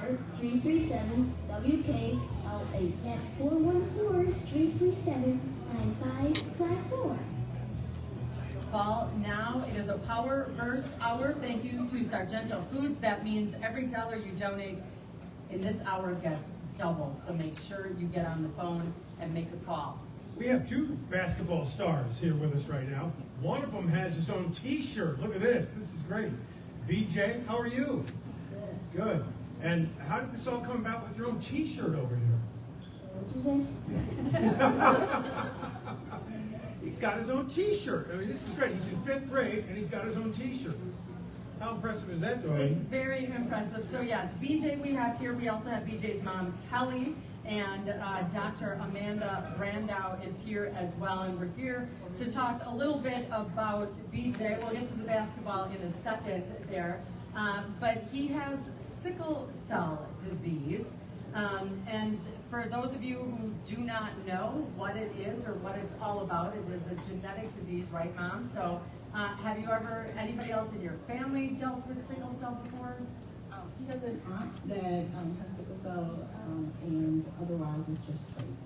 414-337-WKLH. That's 414-337-9554. Well, now it is a Power Burst Hour. Thank you to Sargento Foods. That means every dollar you donate in this hour gets doubled. So make sure you get on the phone and make a call. We have two basketball stars here with us right now. One of them has his own T-shirt. Look at this. This is great. BJ, how are you? Good. Good. And how did this all come about with your own T-shirt over here? What'd you say? He's got his own T-shirt. I mean, this is great. He's in 5th grade, and he's got his own T-shirt. How impressive is that, It's Doreen? very impressive. So yes, BJ we have here. We also have BJ's mom, Kelly, and Dr. Amanda Brandau is here as well. And we're here to talk a little bit about BJ. We'll get to the basketball in a second there. But he has sickle cell disease. And for those of you who do not know what it is or what it's all about, it is a genetic disease, right, Mom? So have you ever, anybody else in your family dealt with sickle cell before? He has an aunt that has sickle cell, and otherwise it's just traits.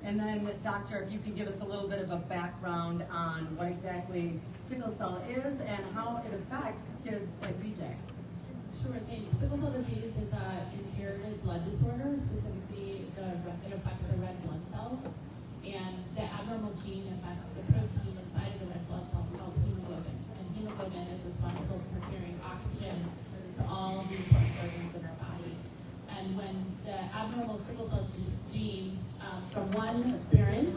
And then, Doctor, if you can give us a little bit of a background on what exactly sickle cell is and how it affects kids like BJ. Sure thing. Sickle cell disease is an inherited blood disorder. Specifically, it affects the red blood cell, and the abnormal gene affects the protein inside of the red blood cell called hemoglobin. And hemoglobin is responsible for carrying oxygen to all the important organs in our body. And when the abnormal sickle cell gene from one parent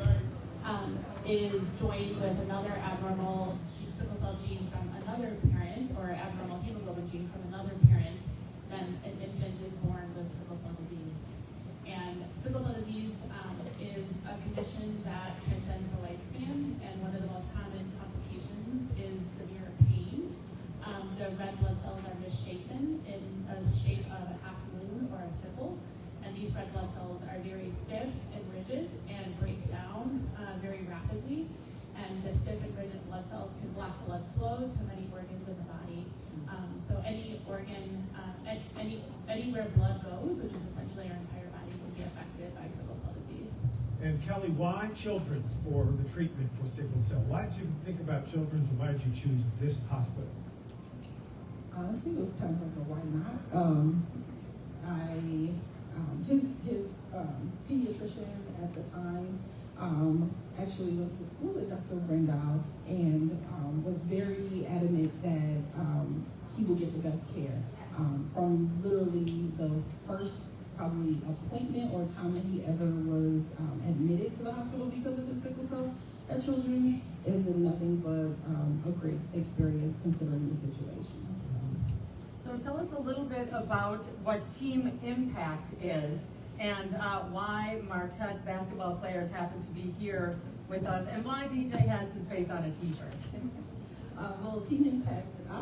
is joined with another abnormal sickle cell gene from another parent, or abnormal hemoglobin gene from another parent, then an infant is born with sickle cell disease. And sickle cell disease is a condition that transcends the lifespan, and one of the most common complications is severe pain. The red blood cells are misshapen in a shape of a half moon or a sickle, and these red blood cells are very stiff and rigid and break down very rapidly. And the stiff and rigid blood cells can block blood flow to many organs in the body. So any organ, anywhere blood goes, which is essentially our entire body, can be affected by sickle cell disease. And Kelly, why Children's for the treatment for sickle cell? Why did you think about Children's, and why did you choose this hospital? Honestly, it was kind of like a why not. His pediatrician at the time actually went to school with Dr. Brandau and was very adamant that he would get the best care. From literally the first probably appointment or time that he ever was admitted to the hospital because of the sickle cell at Children's, has been nothing but a great experience considering the situation. So tell us a little bit about what Team Impact is and why Marquette basketball players happen to be here with us, and why BJ has his face on a t-shirt. Well, Team Impact, I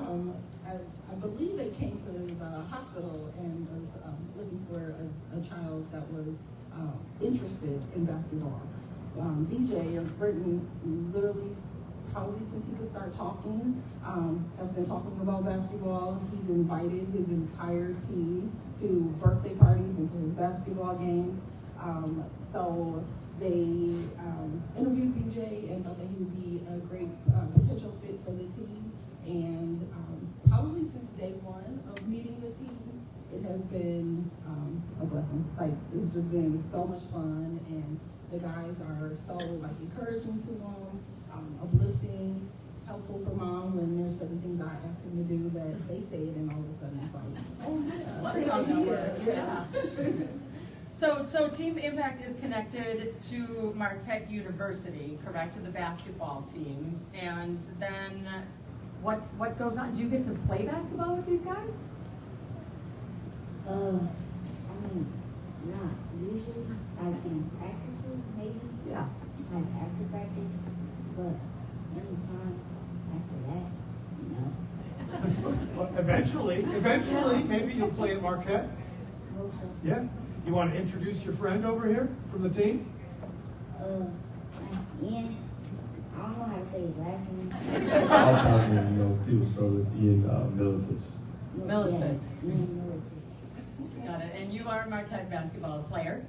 believe they came to the hospital and was looking for a child that was interested in basketball. BJ, or Britain, literally probably since he could start talking, has been talking about basketball. He's invited his entire team to birthday parties and to his basketball games. So they interviewed BJ and thought that he would be a great potential fit for the team. And probably since day one of meeting the team, it has been a blessing. Like, it's just been so much fun, and the guys are so like encouraging to him, uplifting, helpful for Mom when there's certain things I ask him to do that they say it, and all of a sudden it's like, oh yeah, great idea. Yeah. So Team Impact is connected to Marquette University, correct, to the basketball team. And then what goes on? Do you get to play basketball with these guys? I mean, not usually. Like in practices, maybe. Yeah. Like after practice, but anytime after that, you know. Well, eventually, maybe you'll play at Marquette. Hope so. Yeah. You want to introduce your friend over here from the team? That's Ian. I don't know how to say his last name. I'll try to, people struggle with Ian Milicic. Milicic. Yeah, Ian Milicic. Got it. And you are a Marquette basketball player.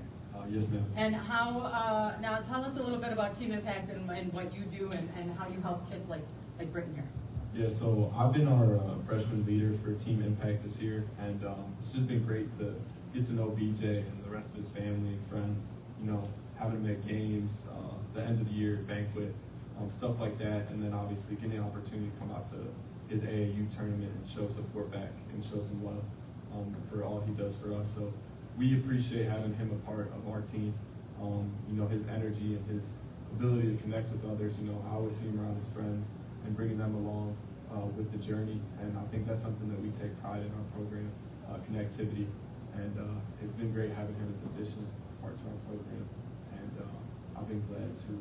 Yes, ma'am. And how, now tell us a little bit about Team Impact and what you do and how you help kids like Britton here. Yeah, so I've been our freshman leader for Team Impact this year, and it's just been great to get to know BJ and the rest of his family and friends, you know, having him at games, the end of the year banquet, stuff like that, and then obviously getting the opportunity to come out to his AAU tournament and show support back and show some love for all he does for us. So we appreciate having him a part of our team. You know, his energy and his ability to connect with others. You know, I always see him around his friends and bringing them along with the journey. And I think that's something that we take pride in our program, connectivity. And it's been great having him as an addition part to our program. And I've been glad to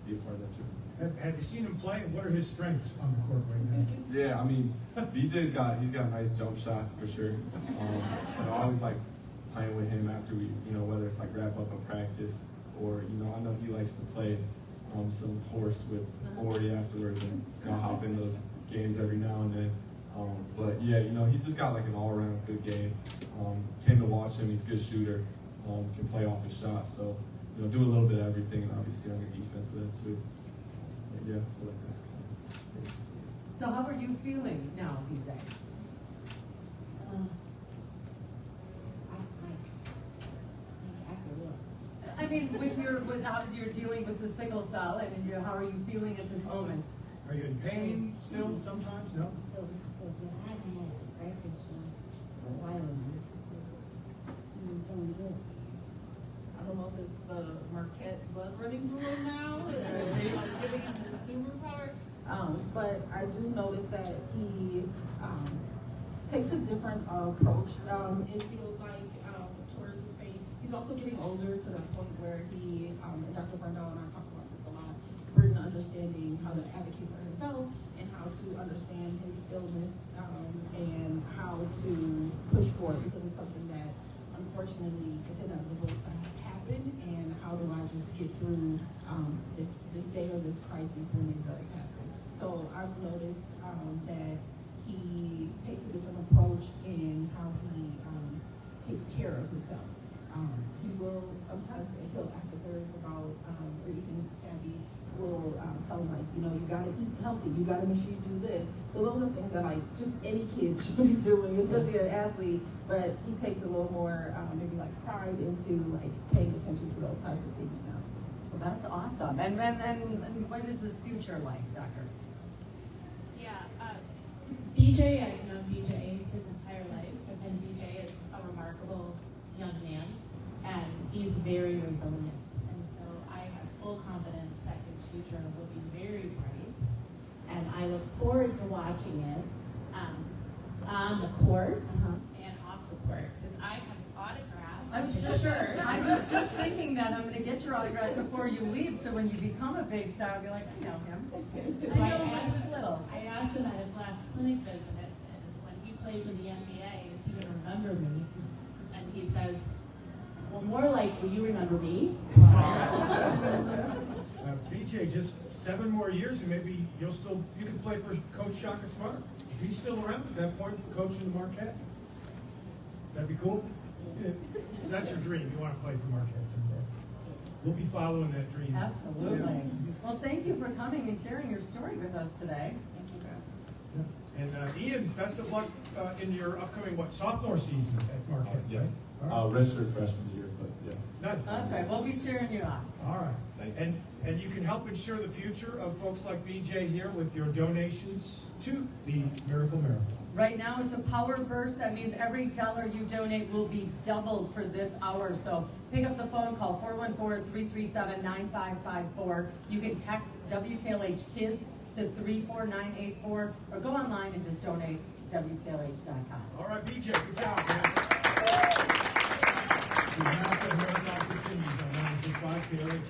be a part of that journey. Have you seen him play? And what are his strengths on the court right now? Yeah, I mean, he's got a nice jump shot for sure. And I always like playing with him after we, you know, whether it's like wrap up a practice or, you know, I know he likes to play some horse with Ori afterwards, and you know, hop in those games every now and then. But yeah, you know, he's just got like an all-around good game. Came to watch him. He's a good shooter. Can play off his shot. So, you know, do a little bit of everything, and obviously on the defensive end too. But yeah, I feel like that's kind of nice to see. So how are you feeling now, BJ? After what? I mean, with how you're dealing with the sickle cell, and how are you feeling at this moment? Are you in pain still sometimes? No? So I haven't had a crisis for a while now. I'm feeling good. I don't know if it's the Marquette blood running through him now, like giving him the superpower. But I do notice that he takes a different approach. It feels like towards his pain. He's also getting older to the point where he, and Dr. Brandel and I talk about this a lot, Britton understanding how to advocate for himself and how to understand his illness and how to push forward, because it's something that unfortunately is inevitable to happen, and how do I just get through this day or this crisis when it does happen. So I've noticed that he takes a different approach in how he takes care of himself. He will sometimes, he'll ask the parents about, or even Tabby will tell him, like, you know, you gotta eat healthy, you gotta make sure you do this. So those are things that like just any kid should be doing, especially an athlete, but he takes a little more maybe like pride into like paying attention to those types of things now. Well, that's awesome. And what is this future like, Doctor? Yeah, BJ, I've known BJ his entire life, and BJ is a remarkable young man, and he's very resilient. And so I have full confidence that his future will be very bright, and I look forward to watching it on the court and off the court, because I have autographs. I'm sure. I was just thinking that I'm going to get your autograph before you leave, so when you become a big star, I'll be like, I know him. So I know him when he's little. I asked him at his last clinic visit, and when he plays in the NBA, is he going to remember me? And he says, well, more like, will you remember me? BJ, just 7 more years, and maybe you can play for Coach Shaka Smart. If he's still around at that point, coaching the Marquette. That'd be cool. Yeah. So that's your dream. You want to play for Marquette someday. We'll be following that dream. Absolutely. Yeah. Well, thank you for coming and sharing your story with us today. Thank you, Beth. Yeah. And Ian, best of luck in your upcoming, sophomore season at Marquette? Yes. Right? All right. Redshirt freshman year, but yeah. Nice. That's right. We'll be cheering you on. All right. Thank you. And you can help ensure the future of folks like BJ here with your donations to the Miracle Marathon. Right now, it's a power burst. That means every dollar you donate will be doubled for this hour. So pick up the phone, call 414-337-9554. You can text WKLH Kids to 34984, or go online and just donate WKLH.com. All right, BJ, good job, man. The Marathon continues on 96.5 KLH.